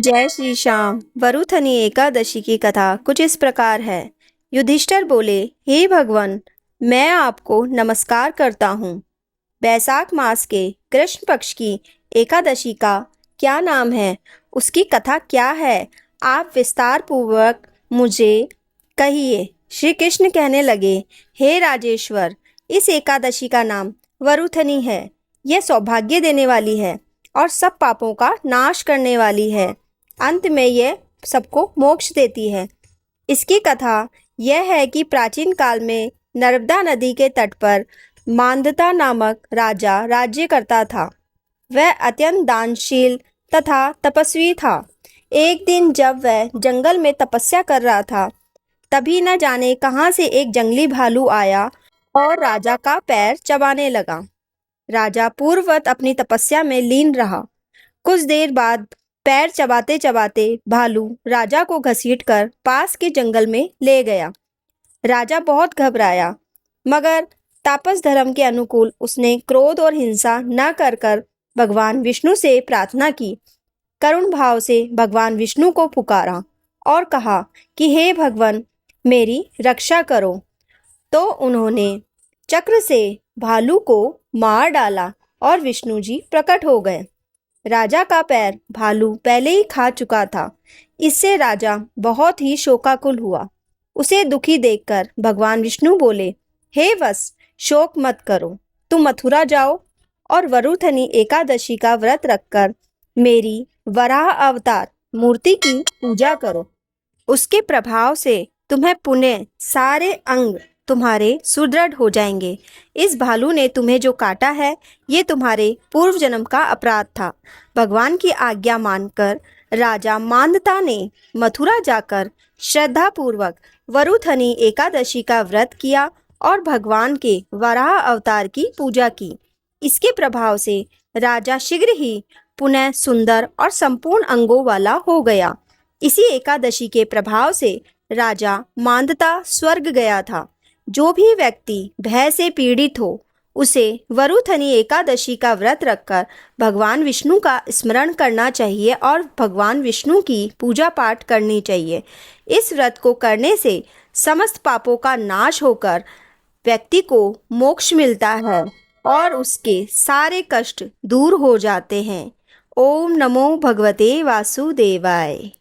जय श्री श्याम। वरुथनी एकादशी की कथा कुछ इस प्रकार है। युधिष्ठिर बोले, हे भगवान, मैं आपको नमस्कार करता हूँ। बैसाख मास के कृष्ण पक्ष की एकादशी का क्या नाम है, उसकी कथा क्या है, आप विस्तार पूर्वक मुझे कहिए। श्री कृष्ण कहने लगे, हे राजेश्वर, इस एकादशी का नाम वरुथनी है। यह सौभाग्य देने वाली है और सब पापों का नाश करने वाली है। अंत में यह सबको मोक्ष देती है। इसकी कथा यह है कि प्राचीन काल में नर्मदा नदी के तट पर मांधाता नामक राजा राज्य करता था। वह अत्यंत दानशील तथा तपस्वी था। एक दिन जब वह जंगल में तपस्या कर रहा था, तभी न जाने कहाँ से एक जंगली भालू आया और राजा का पैर चबाने लगा। राजा पूर्ववत अपनी तपस्या में लीन रहा। कुछ देर बाद पैर चबाते चबाते भालू राजा को घसीटकर पास के जंगल में ले गया। राजा बहुत घबराया, मगर तापस धर्म के अनुकूल उसने क्रोध और हिंसा न कर भगवान विष्णु से प्रार्थना की। करुण भाव से भगवान विष्णु को पुकारा और कहा कि हे भगवान, मेरी रक्षा करो। तो उन्होंने चक्र से भालू को मार डाला और विष्णु जी प्रकट हो गए। राजा का पैर भालू पहले ही खा चुका था। इससे राजा बहुत ही शोकाकुल हुआ। उसे दुखी देखकर भगवान विष्णु बोले, हे वत्स, शोक मत करो, तुम मथुरा जाओ और वरुथनी एकादशी का व्रत रखकर मेरी वराह अवतार मूर्ति की पूजा करो। उसके प्रभाव से तुम्हें पुनः सारे अंग तुम्हारे सुदृढ़ हो जाएंगे। इस भालू ने तुम्हें जो काटा है, ये तुम्हारे पूर्व जन्म का अपराध था। भगवान की आज्ञा मानकर राजा मांधाता ने मथुरा जाकर श्रद्धापूर्वक वरुथनी एकादशी का व्रत किया और भगवान के वराह अवतार की पूजा की। इसके प्रभाव से राजा शीघ्र ही पुनः सुंदर और संपूर्ण अंगों वाला हो गया। इसी एकादशी के प्रभाव से राजा मांधाता स्वर्ग गया था। जो भी व्यक्ति भय से पीड़ित हो, उसे वरुथनी एकादशी का व्रत रखकर भगवान विष्णु का स्मरण करना चाहिए और भगवान विष्णु की पूजा पाठ करनी चाहिए। इस व्रत को करने से समस्त पापों का नाश होकर व्यक्ति को मोक्ष मिलता है और उसके सारे कष्ट दूर हो जाते हैं। ओम नमो भगवते वासुदेवाय।